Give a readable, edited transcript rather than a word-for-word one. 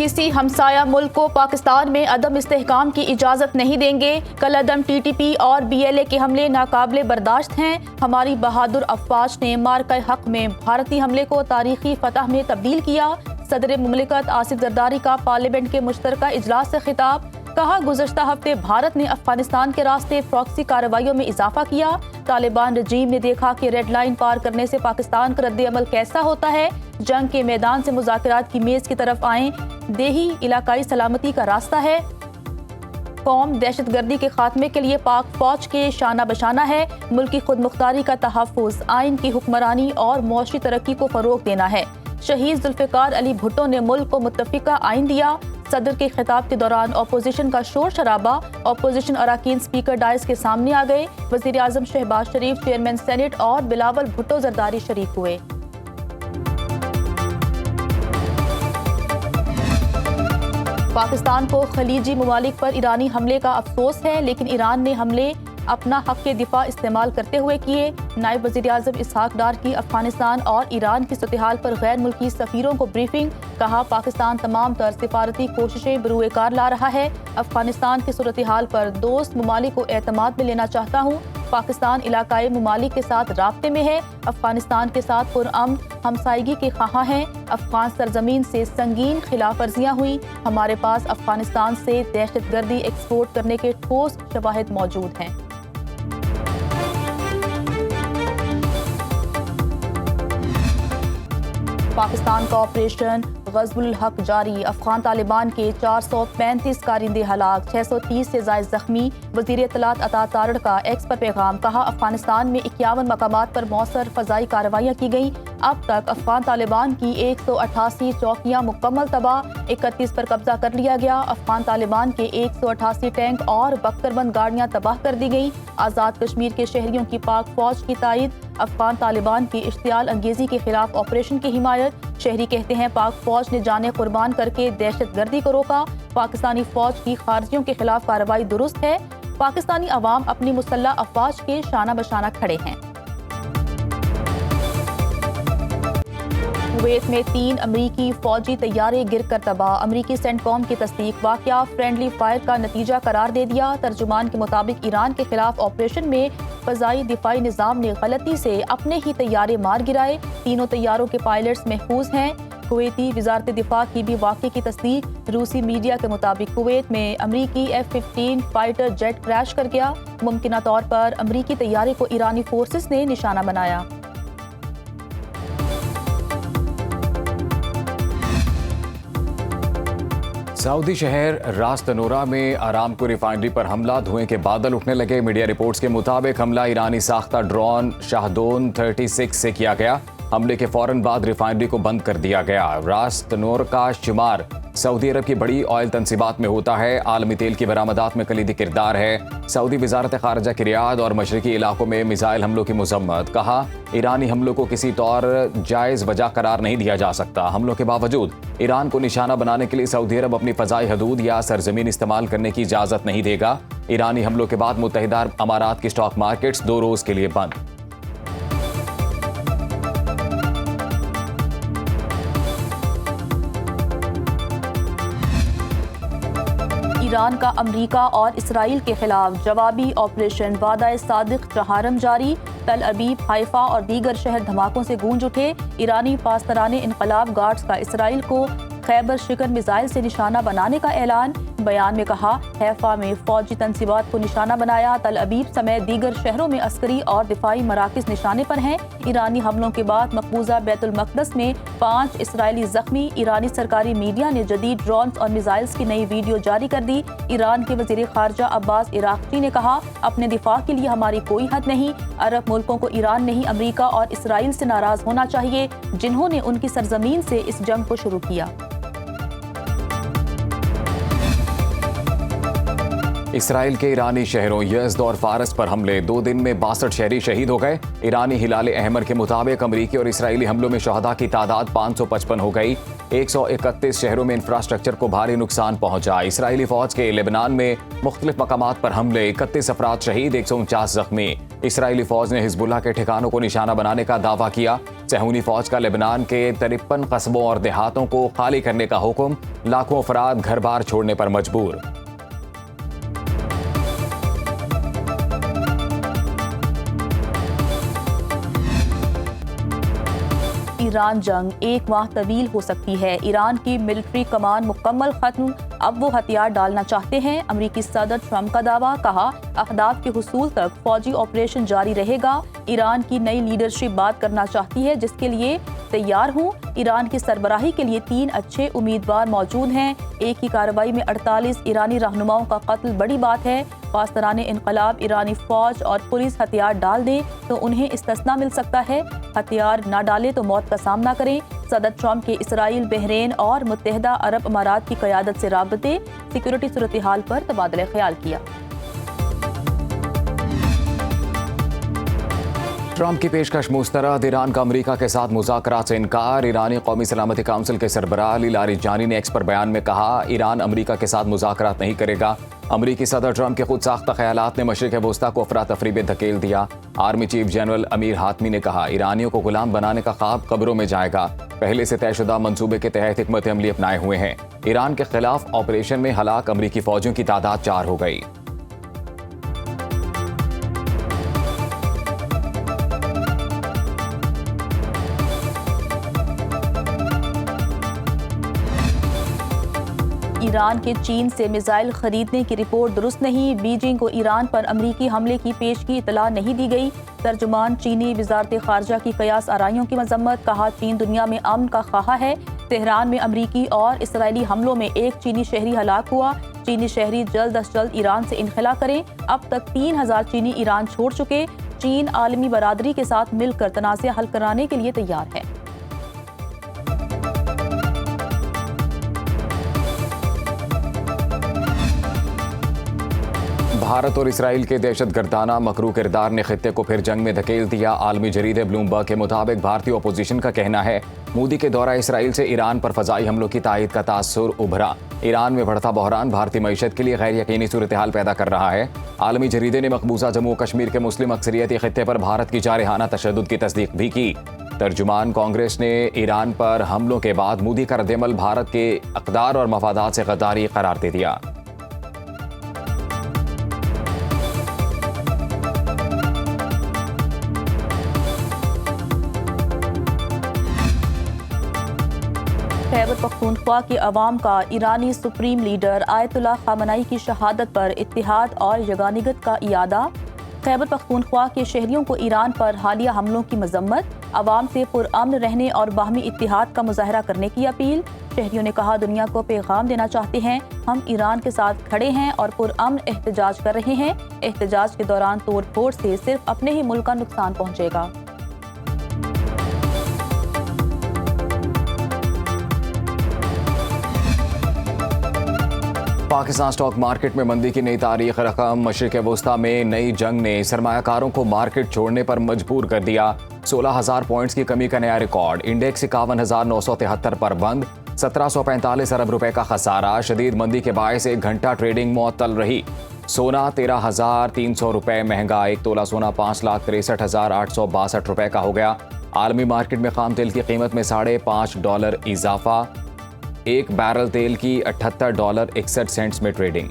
किसी हमसाया मुल्क को पाकिस्तान में अदम इस्तेहकाम की इजाज़त नहीं देंगे। कल अदम टीटीपी और BLA के हमले नाकाबिले बर्दाश्त हैं। हमारी बहादुर अफवाज ने मार्का हक में भारतीय हमले को तारीखी फतह में तब्दील किया। सदर मुमलिकत आसिफ जरदारी का पार्लियामेंट के मुश्तरका इजलास से खिताब। कहा, गुज़श्ता हफ्ते भारत ने अफगानिस्तान के रास्ते प्रॉक्सी कार्रवाइयों में इजाफा किया। तालिबान रजीम ने देखा कि रेड लाइन पार करने से पाकिस्तान का रद्द-ए-अमल कैसा होता है। जंग के मैदान से मुज़ाकरात की मेज़ की तरफ आएं। देही इलाकाई सलामती का रास्ता है। कौम दहशतगर्दी के खात्मे के लिए पाक फौज के शाना बशाना है। मुल्क की खुद मुख्तारी का तहफ़्फ़ुज़, आइन की हुक्मरानी और मौशी तरक्की को फ़रोग़ देना है। शहीद ज़ुल्फ़िकार अली भुट्टो ने मुल्क को मुत्तफ़िका आइन दिया। सदर के खिताब के दौरान अपोजिशन का शोर शराबा। अपोजिशन अरकान स्पीकर डाइस के सामने आ गए। वज़ीर आज़म शहबाज शरीफ, चेयरमैन सेनेट और बिलावल भुट्टो जरदारी शरीक हुए। पाकिस्तान को खलीजी ममालिक पर ईरानी हमले का अफसोस है, लेकिन ईरान ने हमले अपना हक के दिफा इस्तेमाल करते हुए किए। नायब वज़ीर आज़म इसहाक डार की अफगानिस्तान और ईरान की सूरत-ए-हाल पर गैर मुल्की सफ़ीरों को ब्रीफिंग। कहा, पाकिस्तान तमाम तर सिफारती कोशिशें बरूए कार ला रहा है। अफगानिस्तान की सूरत-ए-हाल पर दोस्त ममालिक को एतमाद में लेना चाहता हूँ। पाकिस्तान इलाकाई ममालिक के साथ राब्ते में है। अफगानिस्तान के साथ पुरअमन हमसायगी के ख़्वाहां हैं। अफगान सरजमीन से संगीन खिलाफ वर्जियाँ हुई। हमारे पास अफगानिस्तान से दहशतगर्दी एक्सपोर्ट करने के ठोस शवाहिद मौजूद हैं। पाकिस्तान का ऑपरेशन ग़ज़्वुल हक जारी। अफ़गान तालिबान के 435 कारिंदे हलाक, 630 से ज़ायद ज़ख्मी। वज़ीर इत्तलात अता तारड़ का एक्स पर पैगाम। कहा, अफ़गानिस्तान में 51 मकामात पर मौसर फ़ज़ाई कार्रवाइयाँ की गई। अब तक अफ़गान तालिबान की 188 चौकियाँ मुकम्मल तबाह, 31 पर कब्जा कर लिया गया। अफ़गान तालिबान के 188 टैंक और बख्तरबंद गाड़ियाँ तबाह कर दी गई। आज़ाद कश्मीर के शहरियों की पाक फ़ौज की तायद। अफ़गान तालिबान की इश्तियाल अंगेज़ी के खिलाफ ऑपरेशन की हिमायत। शहरी कहते हैं, पाक फ़ौज ने जाने कुर्बान करके दहशतगर्दी को रोका। पाकिस्तानी फ़ौज की खारजियों के खिलाफ कार्रवाई दुरुस्त है। पाकिस्तानी अवाम अपनी मुसल्लह अफ़वाज के शाना बशाना खड़े हैं। कुवैत में 3 अमरीकी फ़ौजी तैयारे गिर कर तबाह। अमरीकी सेंटकॉम की तस्दीक। वाक़या फ्रेंडली फायर का नतीजा करार दे दिया। तर्जुमान के मुताबिक ईरान के खिलाफ ऑपरेशन में फ़ज़ाई दिफाई निज़ाम ने गलती से अपने ही तैयारे मार गिराए। तीनों तैयारों के पायलट्स महफूज हैं। कुवैती वज़ारत दिफा की भी वाक़े की तस्दीक। रूसी मीडिया के मुताबिक कुवैत में अमरीकी F-15 फाइटर जेट क्रैश कर गया। मुमकिना तौर पर अमरीकी तैयारे को ईरानी फोर्सेस ने निशाना बनाया। सऊदी शहर रास तनोरा में आरामको रिफाइनरी पर हमला, धुएं के बादल उठने लगे। मीडिया रिपोर्ट्स के मुताबिक हमला ईरानी साख्ता ड्रोन शाहदोन 36 से किया गया। हमले के फौरन बाद रिफाइनरी को बंद कर दिया गया। रास तनोर का शुमार सऊदी अरब की बड़ी ऑयल तनसीबात में होता है। आलमी तेल की बरामदात में कलीदी किरदार है। सऊदी वजारत खारजा की रियाद और मशरकी इलाकों में मिसाइल हमलों की मजम्मत। कहा, ईरानी हमलों को किसी तौर जायज़ वजह करार नहीं दिया जा सकता। हमलों के बावजूद ईरान को निशाना बनाने के लिए सऊदी अरब अपनी फ़ज़ाई हदूद या सरजमीन इस्तेमाल करने की इजाज़त नहीं देगा। ईरानी हमलों के बाद मुत्तहिदा अरब अमारात की स्टॉक मार्केट्स 2 रोज़ के लिए बंद। ईरान का अमरीका और इसराइल के खिलाफ जवाबी ऑपरेशन वादा सादिक चहारम जारी। तल अबीब, हाइफा और दीगर शहर धमाकों से गूंज उठे। ईरानी पासदाराने इनकलाब गार्ड्स का इसराइल को खैबर शिकन मिसाइल से निशाना बनाने का ऐलान। बयान में कहा, हैफा में फौजी तनसीबात को निशाना बनाया। तल अबीब समेत दीगर शहरों में अस्करी और दिफाई मराकिज निशाने पर हैं। ईरानी हमलों के बाद मकबूजा बैतुल मक़दस में 5 इसराइली जख्मी। ईरानी सरकारी मीडिया ने जदीद ड्रोन्स और मिसाइल्स की नई वीडियो जारी कर दी। ईरान के वज़ीर खारजा अब्बास इराक़ची ने कहा, अपने दिफा के लिए हमारी कोई हद नहीं। अरब मुल्कों को ईरान नहीं, अमरीका और इसराइल से नाराज होना चाहिए, जिन्होंने उनकी सरजमीन से इस जंग को शुरू किया। इसराइल के ईरानी शहरों यज़्द और फारस पर हमले, 2 दिन में 62 शहरी शहीद हो गए। ईरानी हिलाल अहमर के मुताबिक अमरीकी और इसराइली हमलों में शहदा की तादाद 555 हो गई। 131 शहरों में इंफ्रास्ट्रक्चर को भारी नुकसान पहुंचा। इसराइली फौज के लेबनान में मुख्तलिफ मकामात पर हमले, 31 अफराद शहीद, 149 जख्मी। इसराइली फौज ने हिजबुल्लाह के ठिकानों को निशाना बनाने का दावा किया। सहूनी फौज का लेबनान के 53 कस्बों और देहातों को खाली करने का हुक्म। लाखों अफराद घर बार छोड़ने पर मजबूर। ईरान जंग एक माह तवील हो सकती है। ईरान की मिलिट्री कमान मुकम्मल खत्म, अब वो हथियार डालना चाहते हैं। अमरीकी सदर ट्रंप का दावा, कहा अहदाफ के हुसूल तक फौजी ऑपरेशन जारी रहेगा। ईरान की नई लीडरशिप बात करना चाहती है, जिसके लिए तैयार हूँ। ईरान की सरबराही के लिए 3 अच्छे उम्मीदवार मौजूद हैं। एक ही कार्रवाई में 48 ईरानी रहनुमाओं का कत्ल बड़ी बात है। पासदाराने इनकलाब ईरानी फौज और पुलिस हथियार डाल दें तो उन्हें इस्तिस्ना मिल सकता है, हथियार न डालें तो मौत का सामना करें। सदर ट्रंप के इसराइल, बहरीन और मुत्तहिदा अरब अमारात की क़यादत से राबते, सिक्योरिटी सूरत हाल पर तबादला ख्याल किया। ट्रंप की पेशकश मुस्तरद, ईरान का अमेरिका के साथ मुज़ाकरात से इनकार। ईरानी कौमी सलामती काउंसिल के सरबराह अली लारिजानी ने एक्स पर बयान में कहा, ईरान अमेरिका के साथ मुज़ाकरात नहीं करेगा। अमेरिकी सदर ट्रंप के खुद साख्ता ख्यालात ने मशरिक़ वस्ता को अफरा तफरी में धकेल दिया। Army chief general Amir Hatami ने कहा, ईरानियों को गुलाम बनाने का ख्वाब कब्रों में जाएगा। पहले से तयशुदा मंसूबे के तहत हिकमत अमली अपनाए हुए हैं। ईरान के खिलाफ ऑपरेशन में हलाक अमेरिकी फौजियों की तादाद 4 हो गई। ईरान के चीन से मिसाइल खरीदने की रिपोर्ट दुरुस्त नहीं। बीजिंग को ईरान पर अमरीकी हमले की पेशगी इतला नहीं दी गई। तर्जुमान चीनी वजारत खारजा की कयास आराइयों की मजम्मत, कहा चीन दुनिया में अमन का ख्वाह है। तेहरान में अमरीकी और इसराइली हमलों में एक चीनी शहरी हलाक हुआ। चीनी शहरी जल्द अज जल्द ईरान से इनखला करें। अब तक 3000 चीनी ईरान छोड़ चुके। चीन आलमी बरादरी के साथ मिलकर तनाज़े हल कराने के लिए तैयार है। भारत और इसराइल के दहशतगर्दाना मकरू किरदार ने खित्ते को फिर जंग में धकेल दिया। आलमी जरीदे ब्लूमबर्ग के मुताबिक भारतीय अपोजिशन का कहना है, मोदी के दौरा इसराइल से ईरान पर फजाई हमलों की तायद का तासुर उभरा। ईरान में बढ़ता बहरान भारतीय मईशत के लिए गैर यकीनी सूरत हाल पैदा कर रहा है। आलमी जरीदे ने मकबूजा जम्मू कश्मीर के मुस्लिम अक्सरियती खित्ते पर भारत की जारहाना तशद्दुद की तस्दीक भी की। तर्जुमान कांग्रेस ने ईरान पर हमलों के बाद मोदी का रद्दअमल भारत के अक़दार और मफादात से गद्दारी करार दे दिया। खैबर पख्तूनख्वा के अवाम का ईरानी सुप्रीम लीडर आयतुल्लाह खामनाई की शहादत पर इत्तिहाद और यगानिगत का इयादा। खैबर पख्तूनख्वा के शहरियों को ईरान पर हालिया हमलों की मजम्मत, अवाम से पुरअमन रहने और बाहमी इत्तिहाद का मुजाहरा करने की अपील। शहरियों ने कहा, दुनिया को पैगाम देना चाहते हैं, हम ईरान के साथ खड़े हैं और पुरअमन एहतजाज कर रहे हैं। एहतजाज के दौरान तोड़ फोड़ से सिर्फ अपने ही मुल्क का नुकसान पहुँचेगा। पाकिस्तान स्टॉक मार्केट में मंदी की नई तारीख रकम। मशरिक़ वस्ता में नई जंग ने सरमायाकारों को मार्केट छोड़ने पर मजबूर कर दिया। 16,000 पॉइंट्स की कमी का नया रिकॉर्ड। इंडेक्स 51,973 पर बंद। 1745 अरब रुपए का खसारा। शदीद मंदी के बायस 1 घंटा ट्रेडिंग मुअत्तल रही। सोना 13,300 रुपए महंगा। 1 तोला सोना 5,63,862 रुपए का हो गया। आलमी मार्केट में खाम तेल की कीमत में $5.5 इजाफा। 1 बैरल तेल की $78.61 में ट्रेडिंग।